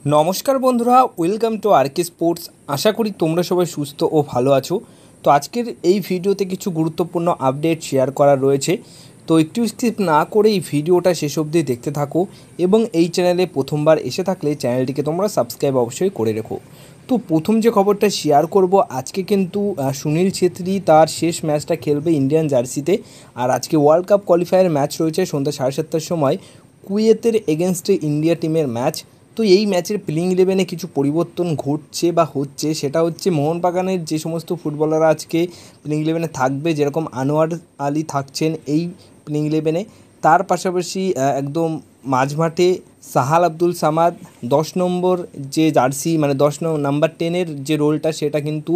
নমস্কার বন্ধুরা, welcome to আরকে sports. আশা করি তোমরা সবাই সুস্থ ও ভালো আছো। তো আজকের এই ভিডিওতে কিছু গুরুত্বপূর্ণ আপডেট শেয়ার করা রয়েছে, তো একটু স্কিপ না করে এই ভিডিওটা শেষ অবধি দেখতে থাকো এবং এই চ্যানেলে প্রথমবার এসে থাকলে চ্যানেলটিকে তোমরা সাবস্ক্রাইব অবশ্যই করে রেখো। তো প্রথম যে খবরটা শেয়ার করব, আজকে কিন্তু সুনীল ছেত্রী তার শেষ ম্যাচটা খেলবে ইন্ডিয়ান জার্সিতে। আর আজকে ওয়ার্ল্ড কাপ কোয়ালিফায়ার ম্যাচ রয়েছে সন্ধ্যা 7:30টার সময়, কুয়েতের এগেনস্টে ইন্ডিয়া টিমের ম্যাচ। তো এই ম্যাচের প্লেইং ইলেভেনে কিছু পরিবর্তন ঘটছে বা হচ্ছে, সেটা হচ্ছে মোহনবাগানের যে সমস্ত ফুটবলাররা আজকে প্লেইং ইলেভেনে থাকবে, যেরকম আনোয়ার আলী থাকছেন এই প্লেইং ইলেভেনে। তার পাশাপাশি একদম মাঝমাঠে সাহাল আব্দুল সামাদ 10 নম্বর যে জার্সি, মানে 10 নাম্বার 10-এর যে রোলটা, সেটা কিন্তু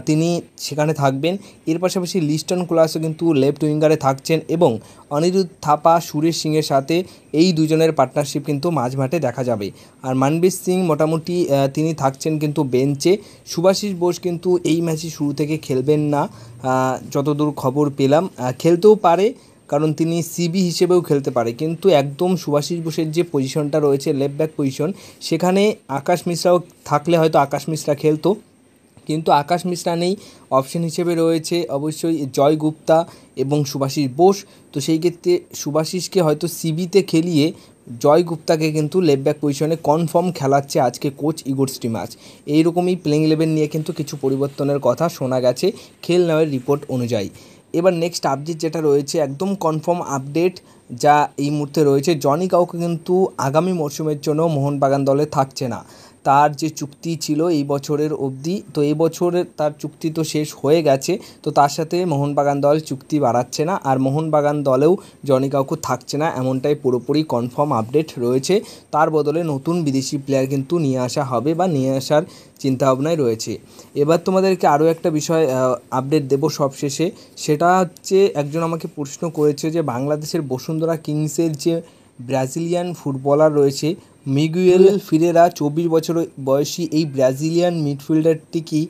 তিনি সেখানে থাকবেন। এর পাশাপাশি লিস্টন ক্লাসও কিন্তু লেফট উইঙ্গারে থাকছেন এবং অনিরুদ্ধ থাপা সুরেশ সিংয়ের সাথে এই দুজনের পার্টনারশিপ কিন্তু মাঝমাঠে দেখা যাবে। আর মানবীর সিং মোটামুটি তিনি থাকছেন কিন্তু বেঞ্চে। সুভাশিস বোস কিন্তু এই ম্যাচে শুরু থেকে খেলবেন না, যতদূর খবর পেলাম। খেলতেও পারে, কারণ তিনি সিবি হিসেবেও খেলতে পারে, কিন্তু একদম সুভাশিস বোসের যে পজিশনটা রয়েছে লেফট ব্যাক পজিশন, সেখানে আকাশ মিশ্রাও থাকলে হয়তো আকাশ মিশ্রা খেলতো, কিন্তু আকাশ মিশ্রা নেই। অপশন হিসেবে রয়েছে অবশ্যই জয় গুপ্তা এবং সুভাশিস বোস। তো সেই ক্ষেত্রে সুভাশিসকে হয়তো সিবিতে খেলিয়ে জয় গুপ্তাকে কিন্তু লেফট ব্যাক পজিশনে কনফার্ম খেলাচ্ছে আজকে কোচ ইগোর স্টিমাচ। এইরকমই প্লেইং ইলেভেন নিয়ে কিন্তু কিছু পরিবর্তনের কথা শোনা গেছে খেল নামের রিপোর্ট অনুযায়ী। এবার নেক্সট আপডেট যেটা রয়েছে, একদম কনফার্ম আপডেট যা এই মুহূর্তে রয়েছে, জনি কাউকে কিন্তু আগামী মরশুমের জন্য মোহনবাগান দলে থাকছে না। তার যে চুক্তি ছিল এই বছরের অবধি, তো এই বছরের তার চুক্তি তো শেষ হয়ে গেছে। তো তার সাথে মোহনবাগান দল চুক্তি বাড়াচ্ছে না, আর মোহনবাগান দলেও জনি কাউকে থাকছে না, এমনটাই পুরোপুরি কনফার্ম আপডেট রয়েছে। তার বদলে নতুন বিদেশি প্লেয়ার কিন্তু নিয়ে আসা হবে বা নিয়ে আসার চিন্তাভাবনায় রয়েছে। এবার তোমাদেরকে আরও একটা বিষয় আপডেট দেবো সবশেষে, সেটা হচ্ছে একজন আমাকে প্রশ্ন করেছে যে বাংলাদেশের বসুন্ধরা কিংসের যে ব্রাজিলিয়ান ফুটবলার রয়েছে মিগুয়েল ফিরেরা, 24 বছর বয়সী এই ব্রাজিলিয়ান মিডফিল্ডারটি কি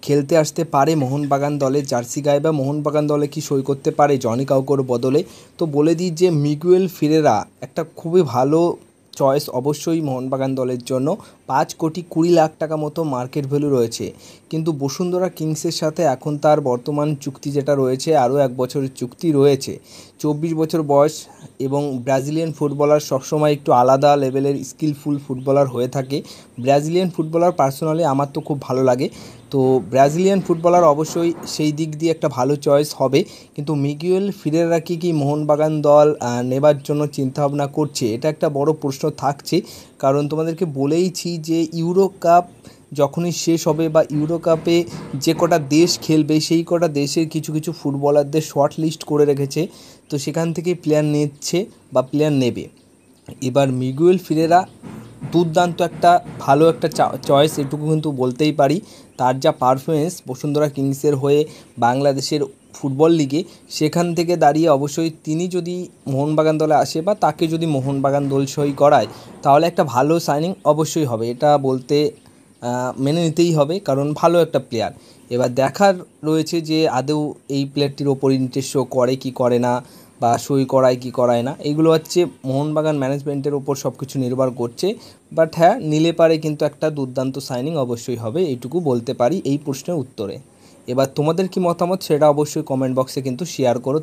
খেলতে আসতে পারে মোহনবাগান দলে জার্সি গায়ে, বা মোহনবাগান দলে কি সই করতে পারে জনি কাউকোর বদলে? তো বলে দিই যে মিগুয়েল ফিরেরা একটা খুবই ভালো চয়েস অবশ্যই মোহনবাগান দলের জন্য। 5,20,00,000 মতো মার্কেট ভ্যালু রয়েছে, কিন্তু বসুন্ধরা কিংসের সাথে এখন তার বর্তমান চুক্তি যেটা রয়েছে, আরও 1 বছরের চুক্তি রয়েছে। 24 বছর বয়স এবং ব্রাজিলিয়ান ফুটবলার সবসময় একটু আলাদা লেভেলের স্কিলফুল ফুটবলার হয়ে থাকে। ব্রাজিলিয়ান ফুটবলার পার্সোনালি আমার তো খুব ভালো লাগে, তো ব্রাজিলিয়ান ফুটবলার অবশ্যই সেই দিক দিয়ে একটা ভালো চয়েস হবে। কিন্তু মিগুয়েল ফিরেরা কি মোহনবাগান দল নেবার জন্য চিন্তাভাবনা করছে, এটা একটা বড় প্রশ্ন থাকছে। কারণ তোমাদেরকে বলেইছি যে ইউরো কাপ যখনই শেষ হবে বা ইউরো কাপে যে কটা দেশ খেলবে, সেই কটা দেশের কিছু কিছু ফুটবলারদের শর্ট লিস্ট করে রেখেছে, তো সেখান থেকে প্লেয়ার নিচ্ছে বা প্লেয়ার নেবে। এবার মিগুয়েল ফিরেরা দুর্দান্ত একটা ভালো একটা চয়েস, এটুকু কিন্তু বলতেই পারি। তার যা পারফরমেন্স বসুন্ধরা কিংসের হয়ে বাংলাদেশের ফুটবল লিগে, সেখান থেকে দাঁড়িয়ে অবশ্যই তিনি যদি মোহনবাগান দলে আসে বা তাকে যদি মোহনবাগান দল সই করায়, তাহলে একটা ভালো সাইনিং অবশ্যই হবে, এটা বলতে মেনে নিতেই হবে, কারণ ভালো একটা প্লেয়ার। এবার দেখার রয়েছে যে আদৌ এই প্লেয়ারটির ওপর ইন্টারেস্ট শো করে কি করে না, বা সই করায় কি করায় না, এগুলো হচ্ছে মোহনবাগান ম্যানেজমেন্টের ওপর সব কিছু নির্ভর করছে। বাট হ্যাঁ, নিলে পারে কিন্তু একটা দুর্দান্ত সাইনিং অবশ্যই হবে, এইটুকু বলতে পারি এই প্রশ্নের উত্তরে। এবার তোমাদের কি মতামত সেটা অবশ্যই কমেন্ট বক্সে কিন্তু শেয়ার করো।